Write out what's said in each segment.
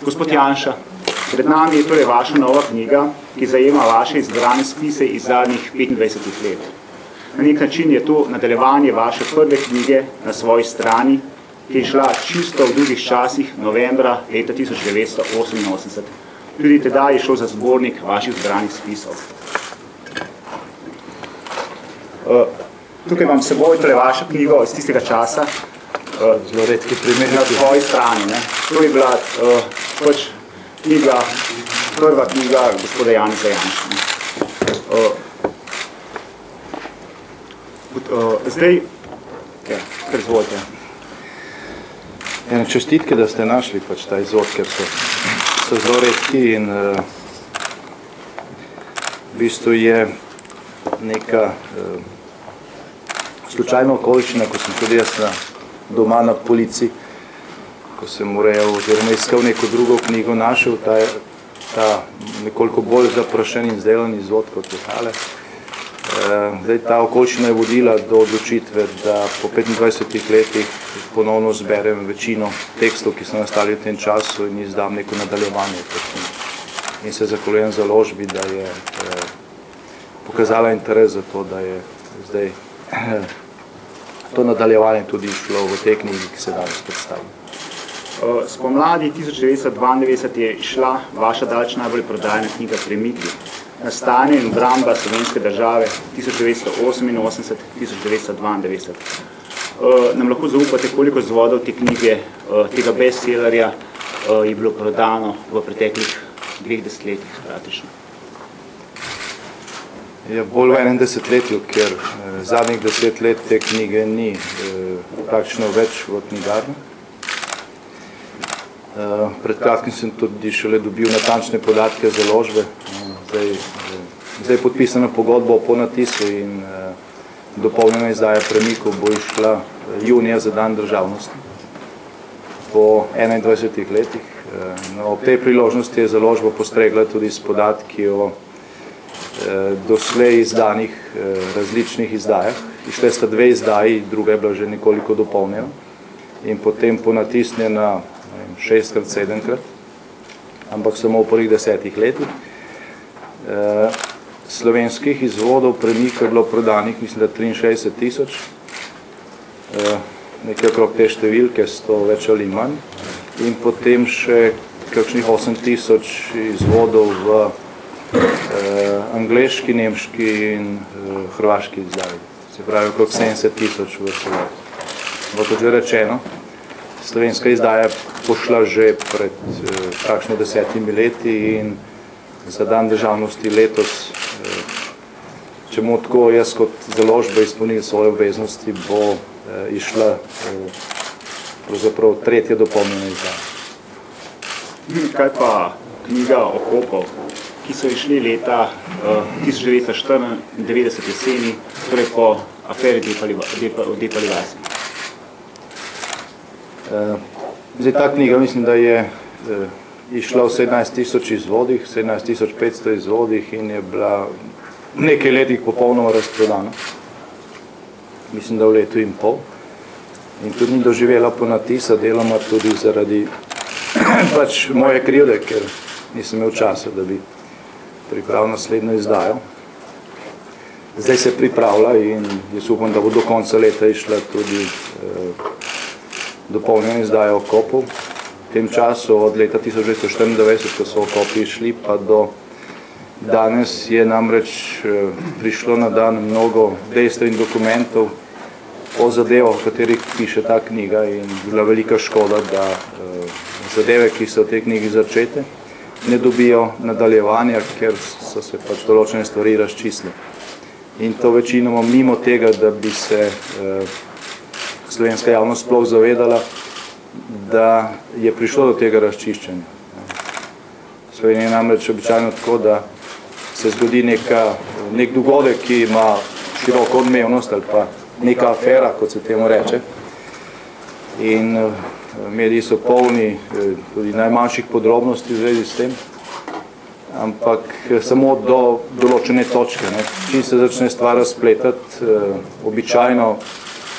Gospod Janša, pred nami je torej vaša nova knjiga, ki zajema vaše izbrane spise iz zadnjih 25 let. Na nek način je to nadaljevanje vaše prve knjige na svoji strani, ki je šla čisto v drugih časih novembra leta 1988. Tudi tedaj je šlo za zbornik vaših izbranih spisov. Tukaj imam s seboj torej vašo knjigo iz tistega časa, zelo redki primeri na svoji strani. To je bila pač knjiga, prva knjiga gospoda Janeza Janše. Zdaj, kar izvolite. Ene čestitke, da ste našli pač ta izvod, ker so zelo redki in v bistvu je neka slučajna okoliščina, ko sem tudi jaz doma na polici, ko sem urejal oziroma iskal neko drugo knjigo, našel ta nekoliko bolj zaprašen in izdelan izvod kot je tale. Zdaj, ta okoliščina je vodila do odločitve, da po 25 letih ponovno zberem večino tekstov, ki so nastali v tem času in izdam neko nadaljevanje. In se zahvaljujem založbi, da je pokazala interes za to, da je zdaj to nadaljevanje tudi šlo v tej knjigi, ki se danes predstavlja. Spomladi 1992 je išla vaša daleč najbolj prodajana knjiga Premiki, Nastanje in obramba slovenske države 1988-1992. Nam lahko zaupate, koliko izvodov te knjige, tega bestsellerja je bilo prodano v preteklih 2 desetletjih praktično? Je bolj v 1 desetletju, ker zadnjih 10 let te knjige ni praktično več v knjigarni. Pred kratkim sem tudi šele dobil natančne podatke založbe. Zdaj je podpisana pogodba o ponatisu in dopolnjena izdaja Premikov bo išla junija za dan državnosti po 21 letih. Ob tej priložnosti je založba postregla tudi s podatki o doslej izdanih različnih izdajah. Išle sta 2 izdaji, druga je bila že nekoliko dopolnjena in potem ponatisnjena 6-krat, 7-krat, ampak samo v prvih 10 letih. Slovenskih izvodov Premika je bilo prodanih, mislim, da 63 tisoč, nekaj okrog te številke, 100 več ali manj, in potem še kakšnih 8 tisoč izvodov v angleški, nemški in hrvaški izdaji. Se pravi, okrog 70 tisoč v celoti. Bo to že rečeno, slovenska izdaja pošla že pred kakšne 10 leti in za dan državnosti letos, če bomo tako jaz kot založba izpolnili svoje obveznosti, bo išla pravzaprav 3. dopolnjena izdaja. Kaj pa knjiga Okopov, ki so išli leta 1994 jeseni, torej po aferi Depalivazi? Zdaj, ta knjiga mislim, da je išla v 17 tisoč izvodih, 17 500 izvodih in je bila v nekaj letih popolnoma razprodana. Mislim, da v letu in pol. In tudi ni doživela ponatisa, deloma tudi zaradi pač moje krivde, ker nisem imel časa, da bi pripravil naslednjo izdajo. Zdaj se pripravlja in jaz upam, da bo do konca leta išla tudi dopolnjena izdaja Okopov. V tem času od leta 1994, ko so Okopi išli, pa do danes je namreč prišlo na dan mnogo dejstev in dokumentov o zadevah, o katerih piše ta knjiga, in bila velika škoda, da zadeve, ki so v tej knjigi začete, ne dobijo nadaljevanja, ker so se pač določene stvari razčistile. In to večinoma mimo tega, da bi se slovenska javnost sploh zavedala, da je prišlo do tega razčiščenja. V Sloveniji je namreč običajno tako, da se zgodi nek dogodek, ki ima široko odmevnost ali pa neka afera, kot se temu reče. In mediji so polni tudi najmanjših podrobnosti v zvezi s tem, ampak samo do določene točke. Čim se začne stvar razpletati, običajno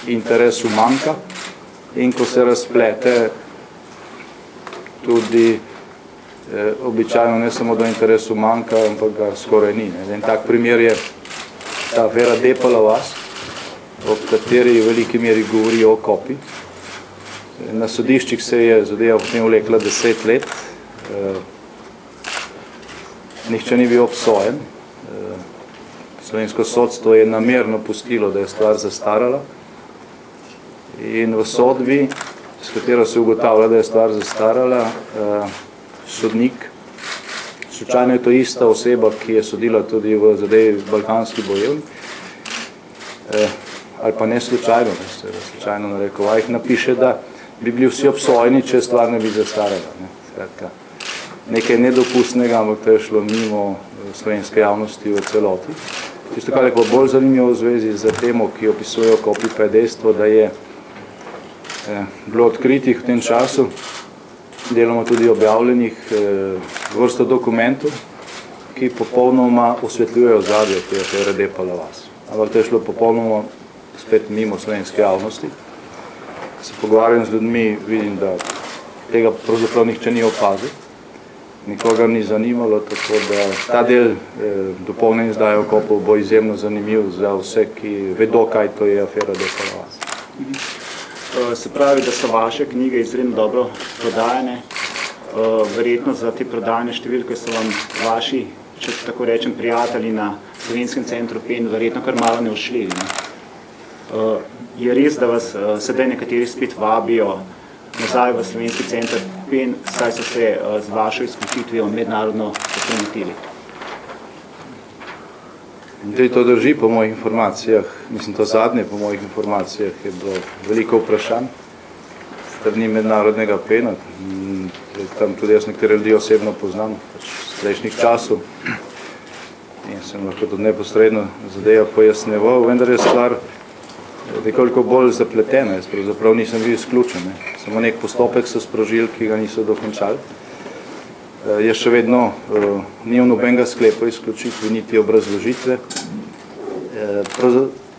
interesu manjka, in ko se razplete, tudi običajno ne samo do interesu manjka, ampak ga skoraj ni. En tak primer je ta afera Depala vas, o kateri v veliki meri govori o kopi. Na sodiščih se je zadeva potem vlekla 10 let. Nihče ni bil obsojen. Slovensko sodstvo je namerno pustilo, da je stvar zastarala. In v sodbi, s katero se ugotavlja, da je stvar zastarala, sodnik, slučajno je to ista oseba, ki je sodila tudi v zadevi Balkanski bojevnik, ali pa ne slučajno, slučajno na rekovajih, napiše, da bi bili vsi obsojeni, če stvar ne bi zastarala. Skratka, nekaj nedopustnega, ampak to je šlo mimo slovenske javnosti v celoti. Tisto, kar je pa bolj zanimivo v zvezi z temo, ki opisujejo kopi, pa je dejstvo, da je bilo odkritih v tem času, deloma tudi objavljenih, vrsto dokumentov, ki popolnoma osvetljujejo ozadje te afere Depala vas. Ampak to je šlo popolnoma spet mimo slovenske javnosti. Se pogovarjam z ljudmi, vidim, da tega pravzaprav nihče ni opazil, nikogar ni zanimalo, tako da ta del dopolnjene izdaje okopov bo izjemno zanimiv za vse, ki vedo, kaj to je afera Depala vas. Se pravi, da so vaše knjige izredno dobro prodajane. Verjetno za te prodajne številke so vam vaši, če tako rečem, prijatelji na Slovenskem centru PEN verjetno kar malo neušljivi. Je res, da vas sedaj nekateri spet vabijo nazaj v Slovenski center PEN, saj so se z vašo izključitvijo mednarodno popremetili? To drži po mojih informacijah, mislim to zadnje po mojih informacijah je bilo veliko vprašanj strani mednarodnega PEN-a. Tam tudi jaz nekatere ljudi osebno poznam, z prejšnjih časov in sem lahko tudi neposredno zadeva pojasneval, vendar je stvar nekoliko bolj zapletena, jaz pravzaprav nisem bil izključen. Samo nek postopek so sprožili, ki ga niso dokončali. Jaz še vedno nimam nobenega sklepa izključitve, niti obrazložitve.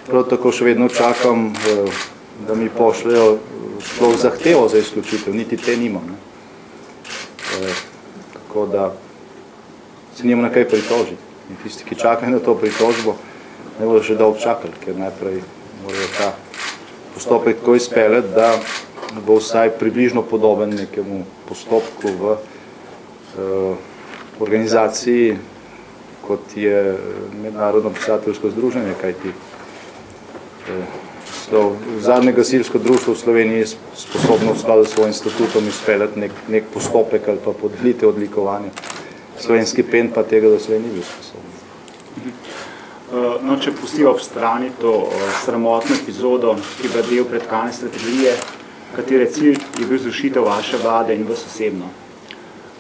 Prav tako še vedno čakam, da mi pošljajo sploh zahtevo za izključitev, niti te nimam. Tako da se nimam na kaj pritožiti. In tisti, ki čakajo na to pritožbo, ne bodo še dolgo čakali, ker najprej morajo ta postopek tako izpeljati, da bo vsaj približno podoben nekemu postopku v organizaciji, kot je Mednarodno pisateljsko združenje, kajti zadnje gasilsko društvo v Sloveniji je sposobno v skladu s svojim statutom izpeljati nek postopek ali pa podelitev odlikovanja. Slovenski PEN pa tega do slej ni bil sposoben. No, če pustiva ob strani to sramotno epizodo, ki je del pretkane strategije, katere cilj je bil zrušitev vaše vlade in vas osebno.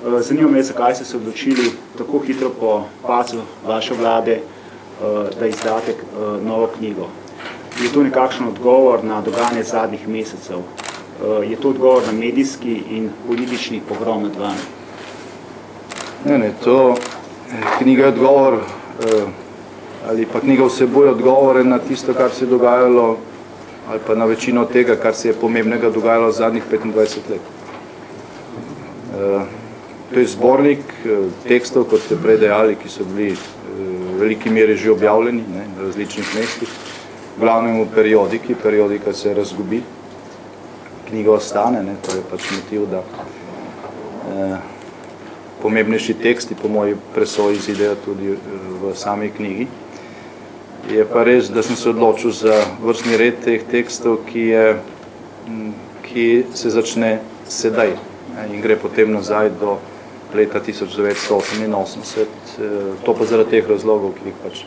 Zanima me, zakaj ste se odločili tako hitro po padcu vaše vlade, da izdate novo knjigo. Je to nekakšen odgovor na dogajanje zadnjih mesecev? Je to odgovor na medijski in politični pogrom nad vami? Ne, to knjiga je odgovor, ali pa knjiga vsebuje odgovore na tisto, kar se je dogajalo, ali pa na večino tega, kar se je pomembnega dogajalo zadnjih 25 let. To je zbornik tekstov, kot ste prej dejali, ki so bili v veliki meri že objavljeni na različnih mestih. V glavnem v periodiki, periodika se razgubi, knjiga ostane, to je pač motiv, da pomembnejši teksti po moji presoji izidejo tudi v sami knjigi. Je pa res, da sem se odločil za vrstni red teh tekstov, ki se začne sedaj in gre potem nazaj do leta 1988, to pa zaradi teh razlogov, ki jih pač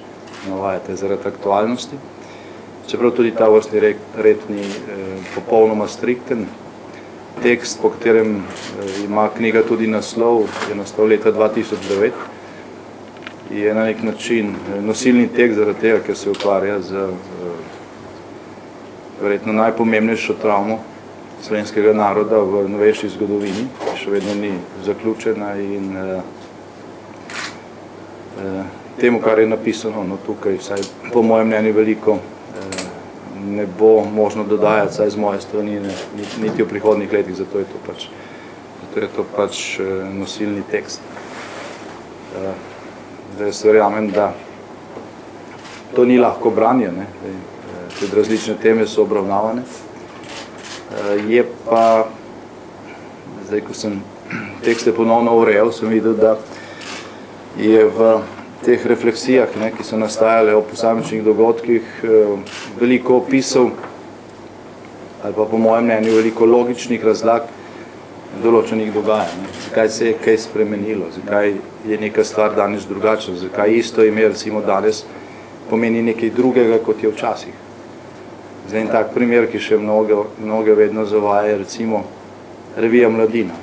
navajate, zaradi aktualnosti. Čeprav tudi ta vrstni red ni popolnoma strikten. Tekst, po katerem ima knjiga tudi naslov, je nastal leta 2009, je na nek način nosilni tekst zaradi tega, ker se ukvarja z verjetno najpomembnejšo travmo slovenskega naroda v novejši zgodovini, ki še vedno ni zaključena in temu, kar je napisano tukaj, vsaj po mojem mnenju veliko ne bo možno dodajati, saj z moje strani, niti v prihodnih letih, zato je to pač zato je to pač nosilni tekst. Jaz verjamem, da to ni lahko branje, tudi različne teme so obravnavane. Je pa, zdaj, ko sem tekste ponovno urejal, sem videl, da je v teh refleksijah, ki so nastajale o posamičnih dogodkih, veliko opisov, ali pa po mojem mnenju veliko logičnih razlag določenih dogajanj. Zakaj se je kaj spremenilo, zakaj je neka stvar danes drugačna, zakaj isto ime recimo danes pomeni nekaj drugega, kot je včasih. Zdaj en tak primer, ki še mnoge vedno zavaja, je recimo revija Mladina.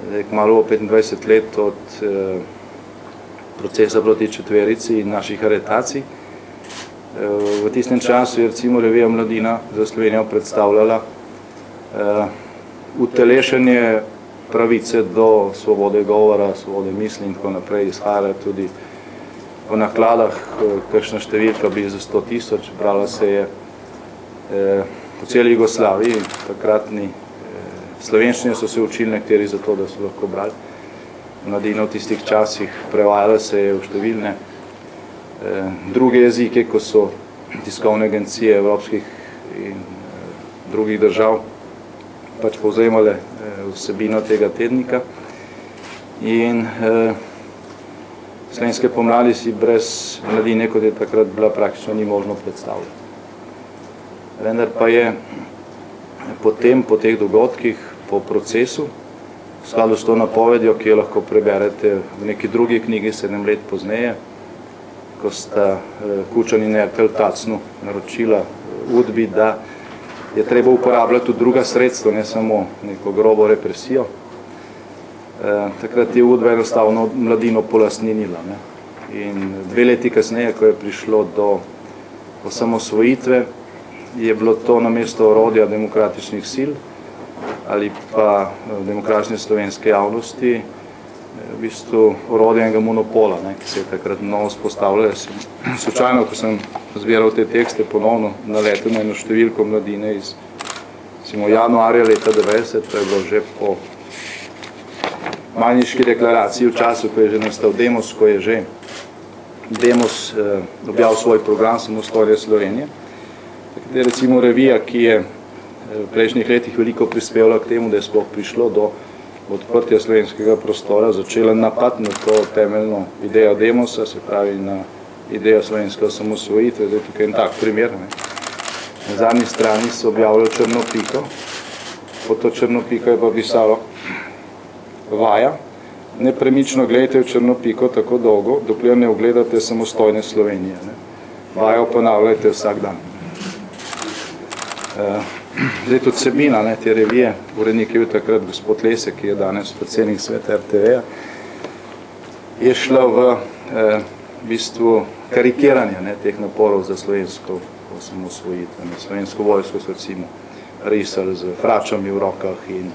Zdaj, kmalu 25 let od procesa proti četverici in naših aretacij. V tistem času je recimo revija Mladina za Slovenijo predstavljala utelešenje pravice do svobode govora, svobode misli in tako naprej, izhajala tudi v nakladah, kakšna številka blizu 100 000, brala se je po celi Jugoslaviji, takratni slovenščine so se učili nekateri za to, da so lahko brali. Mladina v tistih časih prevajala se je v številne druge jezike, ko so tiskovne agencije evropskih in drugih držav pač povzemale vsebino tega tednika. In slovenske pomladi si brez Mladine, kot je takrat bila, praktično ni možno predstavljati. Vendar pa je potem, po teh dogodkih, po procesu, v skladu s to napovedjo, ki jo lahko preberete v neki drugi knjigi 7 let pozneje, ko sta Kučan in Ertel Tacnu naročila Udbi, da je treba uporabljati tudi druga sredstva, ne samo neko grobo represijo. Takrat je Udba enostavno Mladino polastninila. In 2 leti kasneje, ko je prišlo do osamosvojitve, je bilo to namesto orodja demokratičnih sil ali pa demokratične slovenske javnosti v bistvu orodje enega monopola, ki se je takrat mnogo spostavljalo. Slučajno, ko sem zbiral te tekste, ponovno naletel na eno številko Mladine iz januarja leta 90, to je bilo že po Majniški deklaraciji, v času, ko je že nastal Demos, ko je že Demos objavil svoj program Samostojne Slovenije. Takrat je recimo revija, ki je v prejšnjih letih veliko prispevala k temu, da je sploh prišlo do odprtja slovenskega prostora, začela napad na to temeljno idejo Demosa, se pravi na idejo slovenske osamosvojitve. Zdaj tukaj en tak primer. Na zadnji strani so objavljali črno piko, pod to črno piko je pa pisalo vaja, nepremično gledajte v črno piko tako dolgo, dokler ne ogledate samostojne Slovenije. Vajo ponavljajte vsak dan. Zdaj tudi vsebina te revije, urednik je bil takrat gospod Lesek, ki je danes predsednik sveta RTV-ja, je šla v bistvu karikiranje teh naporov za slovensko osamosvojitev. Slovensko vojsko so recimo risali z fračami v rokah in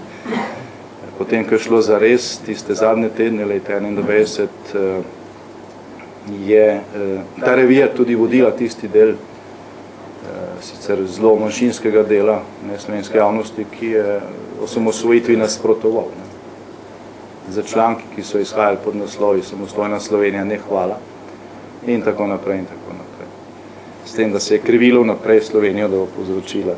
potem, ko je šlo za res, tiste zadnje tedne leta 1991, je ta revija tudi vodila tisti del sicer zelo manjšinskega dela slovenske javnosti, ki je osamosvojitvi nasprotoval. Za članki, ki so izhajali pod naslovi Samostojna Slovenija, ne hvala, in tako naprej in tako naprej. S tem, da se je krivilo naprej Slovenijo, da bo povzročila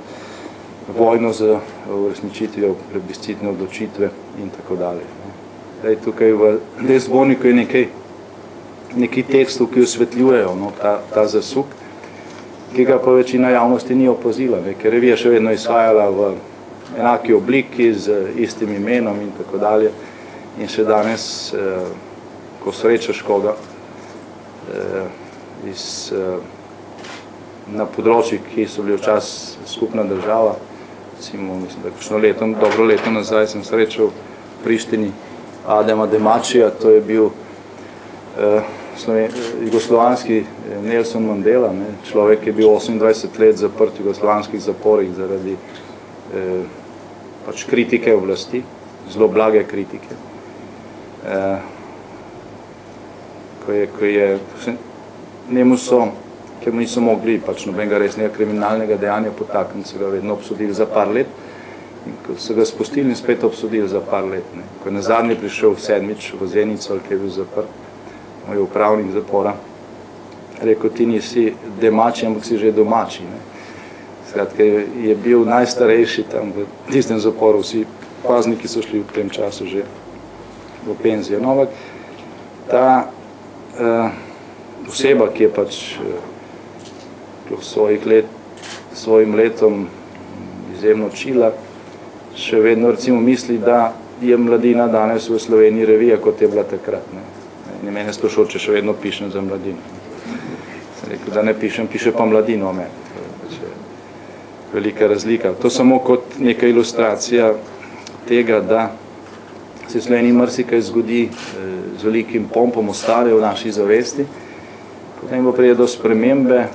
vojno z uresničitvijo plebiscitne odločitve in tako dalje. Tukaj v tem zborniku je nekaj tekstov, ki osvetljujejo ta zasuk, ki ga pa večina javnosti ni opazila, ker revija še vedno izhajala v enaki obliki, z istim imenom in tako dalje. In še danes, ko srečaš koga na področjih, ki so bili včasih skupna država, recimo, mislim, da kakšno leto, dobro leto nazaj sem srečal v Prištini Adema Demačija, to je bil jugoslovanski Nelson Mandela, človek, ki je bil 28 let zaprt v jugoslovanskih zaporih zaradi pač kritike oblasti, zelo blage kritike. Njemu so, ker mu niso mogli pač nobenega resnega kriminalnega dejanja potakniti, so ga vedno obsodili za par let. ko so ga spustili in spet obsodili za par let. Ne. Ko je na zadnje prišel sedmič v Zenico, ali ki je bil zaprt, moj upravnik zapora, rekel, ti nisi demači, ampak si že domači. Ne. Skratka, je bil najstarejši tam v tistem zaporu, vsi pazniki so šli v tem času že v penzijo. No, ampak ta oseba, ki je pač svojim letom izjemno čila, še vedno recimo misli, da je Mladina danes v Sloveniji revija, kot je bila takrat. Ne mene sprašal, če še vedno pišem za Mladino. Sem rekel, da ne pišem, piše pa Mladino o meni. Velika razlika. To samo kot neka ilustracija tega, da se v Sloveniji marsikaj zgodi z velikim pompom, ostane v naši zavesti, potem bo prije do spremembe,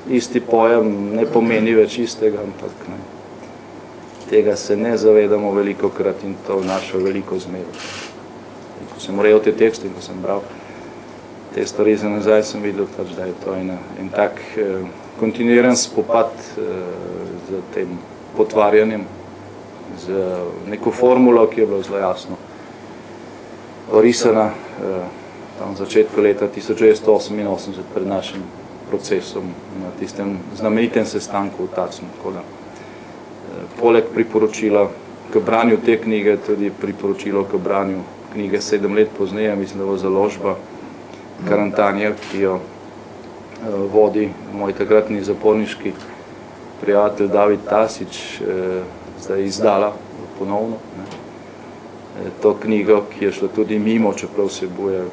isti pojem ne pomeni več istega, ampak ne. Tega se ne zavedamo veliko krat in to vnaša veliko zmedo. Ko sem urejal te tekste in ko sem bral te stvari za nazaj, sem videl, pač, da je to en tak kontinuiran spopad z tem potvarjanjem, z neko formulo, ki je bila zelo jasno orisana tam v začetku leta 1988 pred našim procesom na tistem znamenitem sestanku v Tacnu. Poleg priporočila k branju te knjige, tudi priporočilo k branju knjige 7 let pozneje, mislim, da bo založba Karantanja, ki jo vodi moj takratni zaporniški prijatelj David Tasič, zdaj izdala ponovno. To knjigo, ki je šla tudi mimo, čeprav vsebuje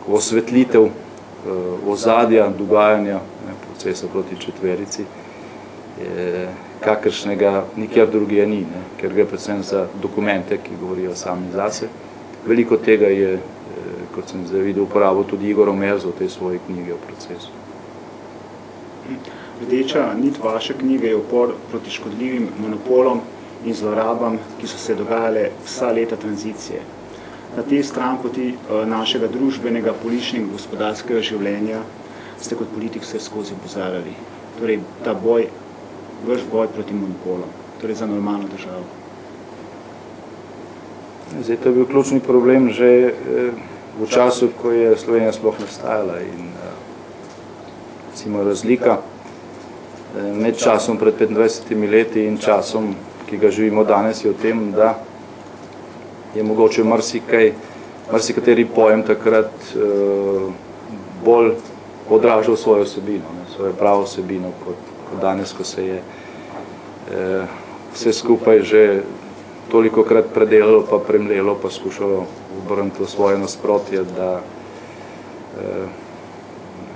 osvetlitev ozadja, dogajanja, procesa proti četverici, kakršnega nikjer drugje ni, ker gre predvsem za dokumente, ki govorijo sami zase. Veliko tega je, kot sem zdaj videl, uporabil tudi Igor Omerzo v tej svoji knjigi o procesu. Rdeča nit vaše knjige je upor proti škodljivim monopolom in zlorabam, ki so se dogajale vsa leta tranzicije. Na te stranpoti našega družbenega, političnega, gospodarskega življenja ste kot politik vse skozi opozarjali. Torej, ta boj, vaš boj proti monopolom, torej za normalno državo. Zdaj, to je bil ključni problem že v času, ko je Slovenija sploh nastajala in recimo razlika med časom pred 25 leti in časom, ki ga živimo danes, je v tem, da je mogoče marsikateri pojem takrat bolj odražal svojo osebino, svojo pravo osebino, kot danes, ko se je vse skupaj že tolikokrat predelalo, pa premlelo, pa skušalo obrniti v svoje nasprotje, da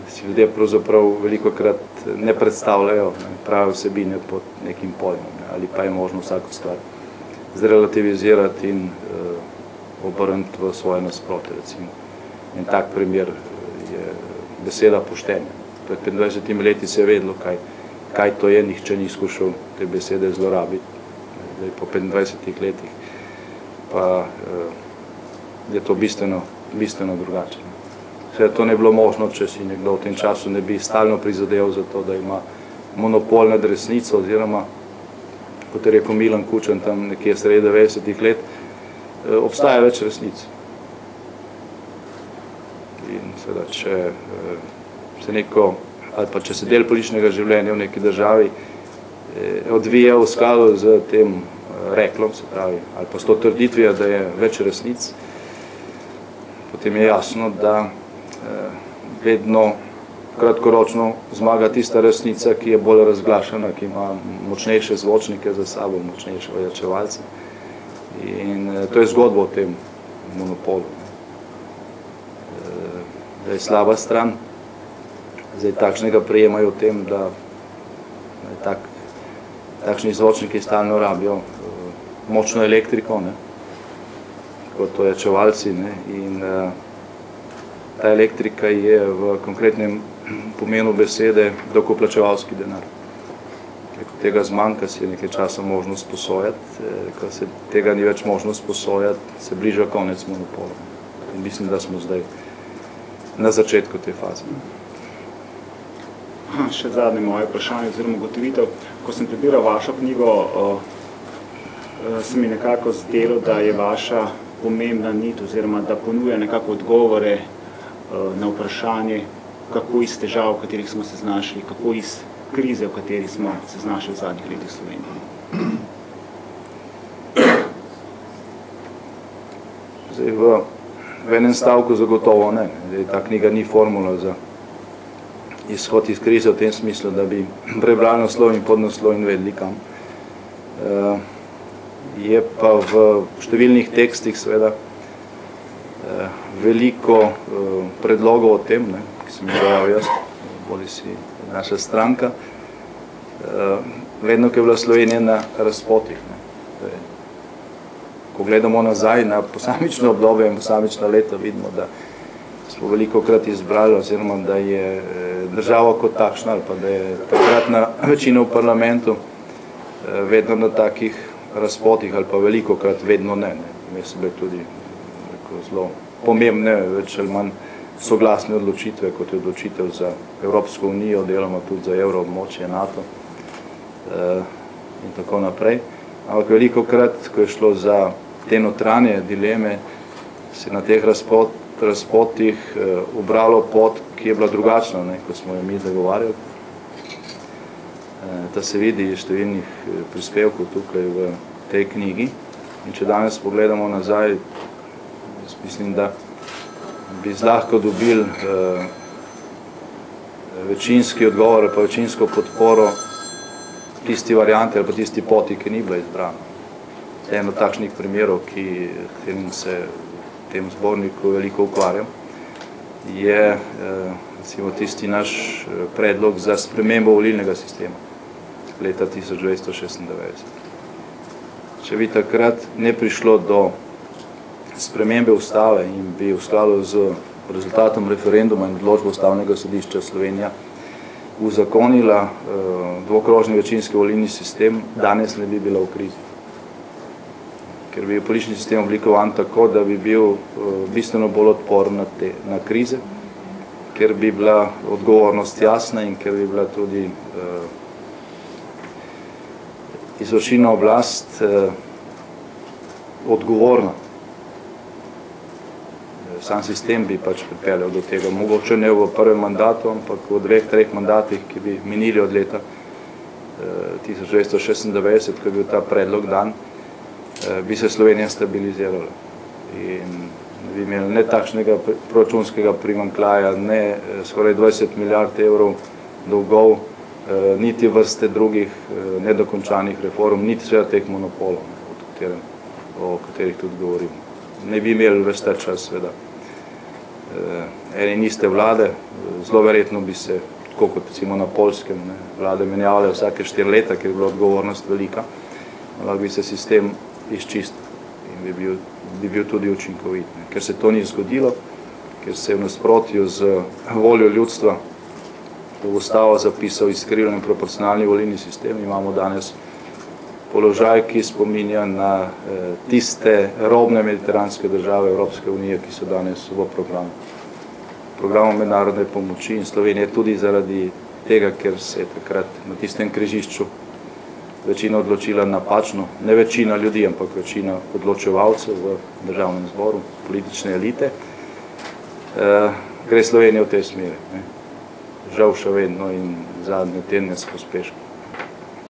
si ljudje pravzaprav velikokrat ne predstavljajo prave vsebine pod nekim pojmom, ali pa je možno vsako stvar zrelativizirati in obrniti v svoje nasprotje, recimo. In tak primer je beseda poštenja. Pred 25 leti se je vedelo, kaj to je, nihče ni skušal te besede zlorabiti. Zdaj, po 25 letih pa je to bistveno drugače. Vse to ne bilo možno, če si nekdo v tem času ne bi stalno prizadeval za to, da ima monopol nad resnico, oziroma, kot je rekel Milan Kučan tam nekje sredi 90 let, obstaja več resnic. In seveda, če se neko, ali pa če se del političnega življenja v neki državi odvija v skladu z tem reklom, se pravi, ali pa s to trditvijo, da je več resnic, potem je jasno, da vedno kratkoročno zmaga tista resnica, ki je bolj razglašena, ki ima močnejše zvočnike za sabo, močnejše ojačevalce. In to je zgodba o tem monopolu. Da je slaba stran, zdaj takšnega prejemajo v tem, da takšni zvočniki stalno rabijo močno elektriko, kot ojačevalci, in ta elektrika je v konkretnem pomenu besede davkoplačevalski denar. Ko tega zmanjka, si je nekaj časa možno sposojati, ko se tega ni več možno sposojati, se bliža konec monopola. In mislim, da smo zdaj na začetku te faze. Še zadnje moje vprašanje oziroma ugotovitev. Ko sem prebiral vašo knjigo se mi nekako zdelo, da je vaša pomembna nit oziroma da ponuja nekako odgovore na vprašanje, kako iz težav, v katerih smo se znašli, kako iz krize, v kateri smo se znašli v zadnjih letih v Sloveniji. Zdaj, v enem stavku zagotovo ne. Zdaj, ta knjiga ni formula za izhod iz krize v tem smislu, da bi prebrali naslov in podnaslov in vedeli kam. Je pa v številnih tekstih seveda veliko predlogov o tem, ne, ki sem jih dojal jaz, bodi si naša stranka, vedno, ko je bila Slovenija na razpotih. Ne. Ko gledamo nazaj na posamično obdobje in posamična leta, vidimo, da smo velikokrat izbrali, oziroma da je država kot takšna, ali pa da je takratna večina v parlamentu vedno na takih razpotih, ali pa velikokrat vedno ne. Vmes so bile tudi zelo pomembne, več ali manj soglasne odločitve, kot je odločitev za Evropsko unijo, deloma tudi za evroobmočje, NATO in tako naprej. Ampak velikokrat, ko je šlo za te notranje dileme, se na teh razpotih ubralo pot, ki je bila drugačna, ne, kot smo jo mi zagovarjali. Da se vidi iz številnih prispevkov tukaj v tej knjigi. In če danes pogledamo nazaj, mislim, da bi zlahka dobili večinski odgovor, pa večinsko podporo tisti varianti ali pa tisti poti, ki ni bila izbrana. Eno takšnih primerov, ki se v tem zborniku veliko ukvarjam, je recimo tisti naš predlog za spremembo volilnega sistema leta 1996. Če bi takrat ne prišlo do spremembe ustave in bi v skladu z rezultatom referenduma in odločbo Ustavnega sodišča Slovenija uzakonila dvokrožni večinski volilni sistem, danes ne bi bila v krizi. Ker bi politični sistem oblikovan tako, da bi bil bistveno bolj odporen na krize, ker bi bila odgovornost jasna in ker bi bila tudi izvršilna oblast odgovorna. Sam sistem bi pač pripeljal do tega. Mogoče ne v prvem mandatu, ampak v 2-3 mandatih, ki bi minili od leta 1996, ko je bil ta predlog dan, bi se Slovenija stabilizirala. In bi imeli ne takšnega proračunskega primanjkljaja, ne skoraj 20 milijard evrov dolgov, niti vrste drugih nedokončanih reform, niti seveda teh monopolov, o katerih tudi govorimo. Ne bi imeli ves ta čas seveda ene in iste vlade, zelo verjetno bi se, tako kot recimo na Poljskem, vlade menjavale vsake 4 leta, ker je bila odgovornost velika, ampak bi se sistem izčistil in bi bil tudi učinkovit. Ker se to ni zgodilo, ker se je v nasprotju z voljo ljudstva v ustavo zapisal izkrivljen proporcionalni volilni sistem, imamo danes položaj, ki spominja na tiste robne mediteranske države Evropske unije, ki so danes v programu mednarodne pomoči, in Slovenija tudi zaradi tega, ker se je takrat na tistem križišču večina odločila napačno, ne večina ljudi, ampak večina odločevalcev v državnem zboru, politične elite, gre Slovenija v tej smeri. Žal še vedno in zadnje tedne s pospeškom.